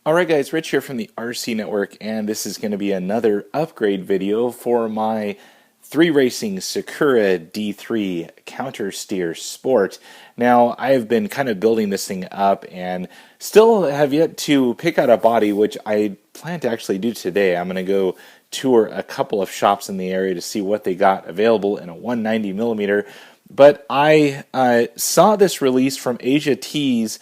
Alright guys, Rich here from the RC Network, and this is going to be another upgrade video for my 3-racing Sakura D3 Counter Steer Sport. Now, I have been kind of building this thing up and still have yet to pick out a body, which I plan to actually do today. I'm going to go tour a couple of shops in the area to see what they got available in a 190mm. But I saw this release from AsiaTees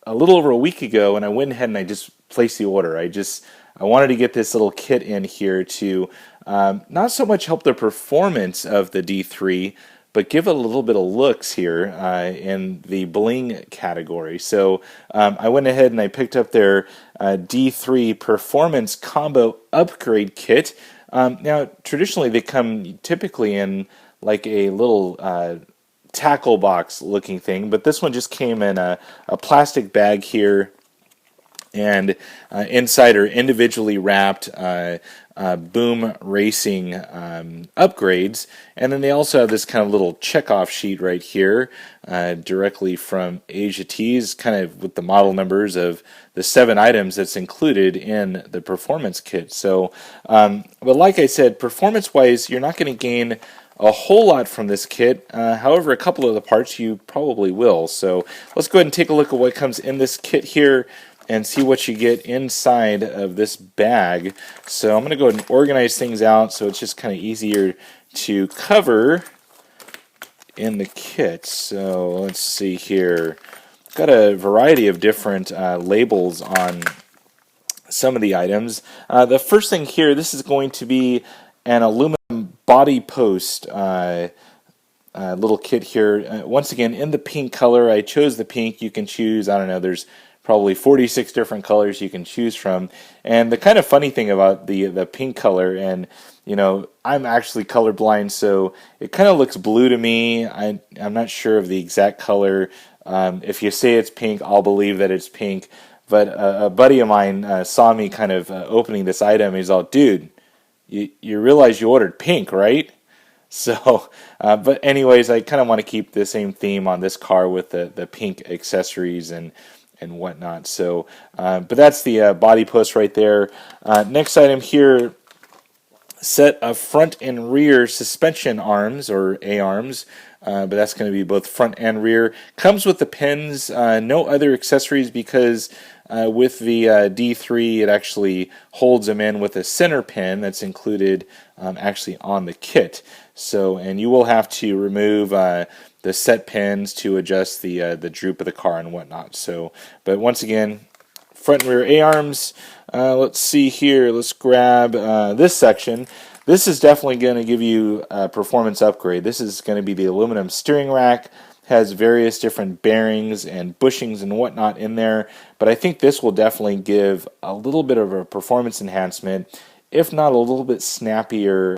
a little over a week ago, and I went ahead and I just placed the order. I wanted to get this little kit in here to not so much help the performance of the D3, but give it a little bit of looks here in the bling category. So I went ahead and I picked up their D3 Performance Combo Upgrade Kit. Now, traditionally they come typically in like a little tackle box looking thing, but this one just came in a plastic bag here, and inside are individually wrapped Boom Racing upgrades, and then they also have this kind of little checkoff sheet right here directly from AsiaTees, kind of with the model numbers of the 7 items that's included in the performance kit. So but like I said, performance wise, you're not going to gain a whole lot from this kit. However, a couple of the parts you probably will. So let's go ahead and take a look at what comes in this kit here and see what you get inside of this bag. So I'm going to go ahead and organize things out so it's just kind of easier to cover in the kit. So let's see here. Got a variety of different labels on some of the items. The first thing here, this is going to be an aluminum body post little kit here. Once again, in the pink color. I chose the pink. You can choose, I don't know, there's probably 46 different colors you can choose from. And the kind of funny thing about the pink color, and you know, I'm actually colorblind, so it kind of looks blue to me. I'm not sure of the exact color. If you say it's pink, I'll believe that it's pink. But a buddy of mine saw me kind of opening this item. He's all, dude, you realize you ordered pink, right? So, but anyways, I kind of want to keep the same theme on this car with the pink accessories and whatnot. So, but that's the body post right there. Next item here, set of front and rear suspension arms, or A-arms. But that's going to be both front and rear. Comes with the pins, no other accessories, because with the D3 it actually holds them in with a center pin that's included actually on the kit. So, and you will have to remove the set pins to adjust the droop of the car and whatnot. So, but once again, front and rear A-arms. Let's see here. Let's grab this section. This is definitely going to give you a performance upgrade. This is going to be the aluminum steering rack. Has various different bearings and bushings and whatnot in there, but I think this will definitely give a little bit of a performance enhancement, if not a little bit snappier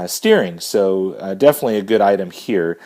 steering. So definitely a good item here.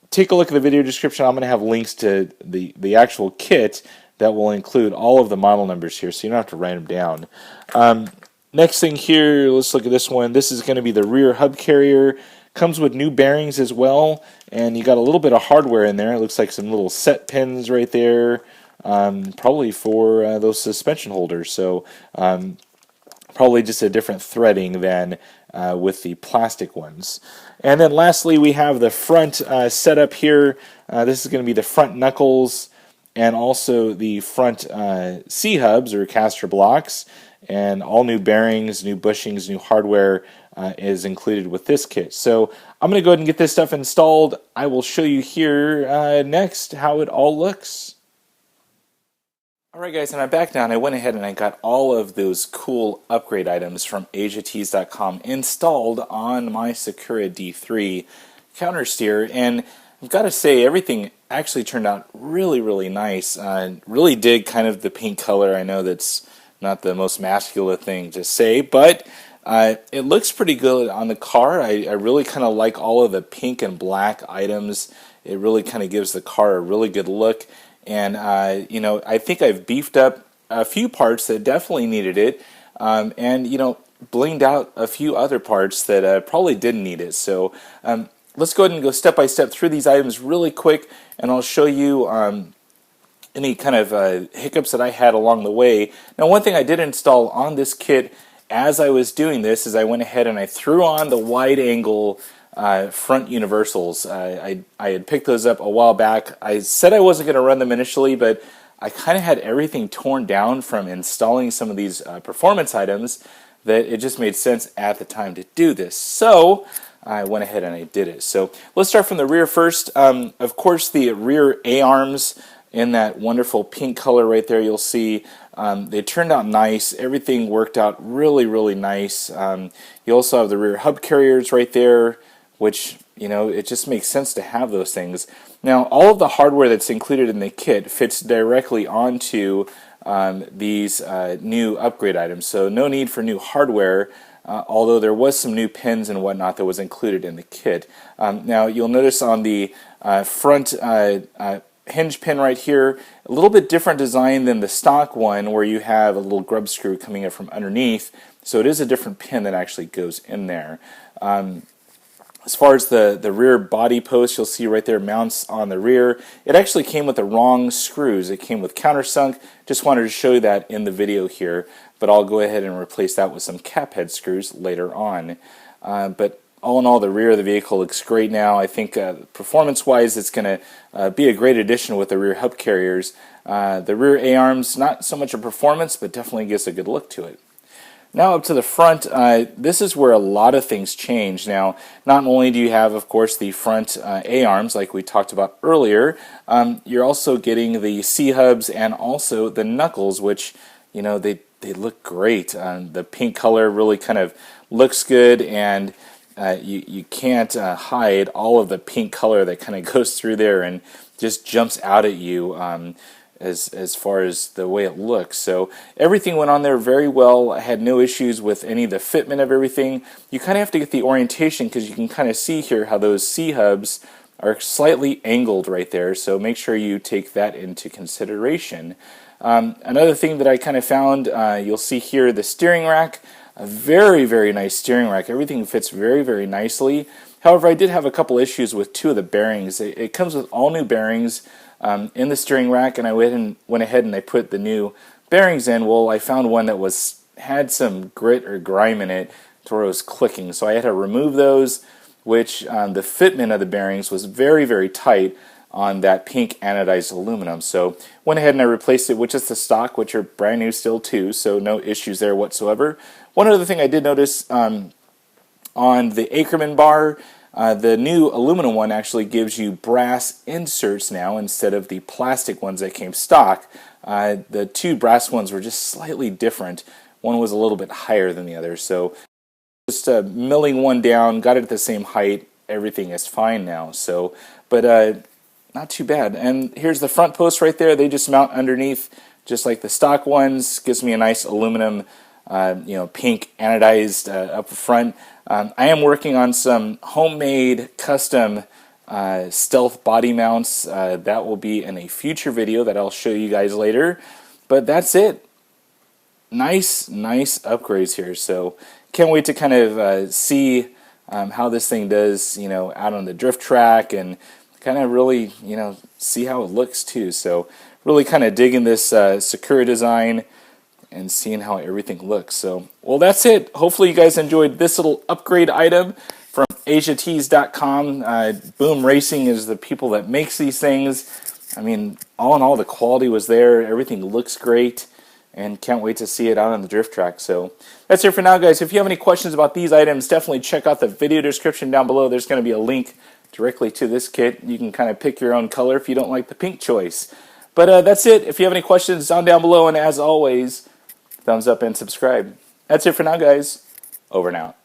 Take a look at the video description. I'm going to have links to the actual kit that will include all of the model numbers here, so you don't have to write them down. Next thing here, let's look at this one. This is going to be the rear hub carrier. Comes with new bearings as well, and you got a little bit of hardware in there. It looks like some little set pins right there, probably for those suspension holders. So probably just a different threading than with the plastic ones. And then lastly, we have the front setup here. This is going to be the front knuckles and also the front C-hubs, or caster blocks. And all new bearings, new bushings, new hardware is included with this kit. So I'm going to go ahead and get this stuff installed. I will show you here next how it all looks. Alright guys, and I'm back now, and I went ahead and I got all of those cool upgrade items from AsiaTees.com installed on my Sakura D3 counter steer, and I've got to say, everything actually turned out really, really nice. Really dig kind of the pink color. I know that's not the most masculine thing to say, but it looks pretty good on the car. I really kind of like all of the pink and black items. It really kind of gives the car a really good look, and you know, I think I've beefed up a few parts that definitely needed it, and you know, blinged out a few other parts that probably didn't need it. So let's go ahead and go step by step through these items really quick, and I'll show you any kind of hiccups that I had along the way. Now, one thing I did install on this kit as I was doing this is I went ahead and I threw on the wide angle front universals. I had picked those up a while back. I said I wasn't going to run them initially, but I kind of had everything torn down from installing some of these performance items that it just made sense at the time to do this. So I went ahead and I did it. So let's start from the rear first. Of course, the rear A-arms in that wonderful pink color right there, you'll see they turned out nice. Everything worked out really, really nice. You also have the rear hub carriers right there, which, you know, it just makes sense to have those things. Now, all of the hardware that's included in the kit fits directly onto these new upgrade items, so no need for new hardware, although there was some new pins and whatnot that was included in the kit. Now, you'll notice on the front hinge pin right here, a little bit different design than the stock one where you have a little grub screw coming up from underneath, so it is a different pin that actually goes in there. As far as the rear body post, you'll see right there mounts on the rear. It actually came with the wrong screws. It came with countersunk. Just wanted to show you that in the video here, but I'll go ahead and replace that with some cap head screws later on. But all in all, the rear of the vehicle looks great now. I think performance-wise, it's going to be a great addition with the rear hub carriers. The rear A-arms, not so much a performance, but definitely gives a good look to it. Now up to the front, this is where a lot of things change. Now, not only do you have, of course, the front A-arms like we talked about earlier, you're also getting the C-hubs and also the knuckles, which, you know, they look great. The pink color really kind of looks good, and you can't hide all of the pink color that kind of goes through there and just jumps out at you. As far as the way it looks. So everything went on there very well. I had no issues with any of the fitment of everything. You kind of have to get the orientation because you can kind of see here how those C-hubs are slightly angled right there, so make sure you take that into consideration. Another thing that I kind of found, you'll see here the steering rack, a very, very nice steering rack. Everything fits very, very nicely. However, I did have a couple issues with two of the bearings. It comes with all new bearings in the steering rack, and I went ahead and I put the new bearings in. Well, I found one that had some grit or grime in it to where it was clicking, so I had to remove those, which the fitment of the bearings was very, very tight on that pink anodized aluminum. So went ahead and I replaced it with just the stock, which are brand new still too, so no issues there whatsoever. One other thing I did notice on the Ackerman bar, the new aluminum one actually gives you brass inserts now instead of the plastic ones that came stock. The two brass ones were just slightly different. One was a little bit higher than the other. So just milling one down, got it at the same height. Everything is fine now. So, but not too bad. And here's the front post right there. They just mount underneath just like the stock ones. Gives me a nice aluminum pink anodized up front. I am working on some homemade custom stealth body mounts. That will be in a future video that I'll show you guys later. But that's it. Nice upgrades here. So can't wait to kind of see how this thing does, out on the drift track, and kind of really, see how it looks too. So really kind of digging this Sakura design and seeing how everything looks. So, well, that's it. Hopefully you guys enjoyed this little upgrade item from AsiaTees.com. Boom Racing is the people that makes these things. I mean, all in all, the quality was there. Everything looks great, and can't wait to see it out on the drift track. So that's it for now, guys. If you have any questions about these items, definitely check out the video description down below. There's going to be a link directly to this kit. You can kind of pick your own color if you don't like the pink choice. But that's it. If you have any questions, down below, and as always, thumbs up and subscribe. That's it for now, guys. Over and out.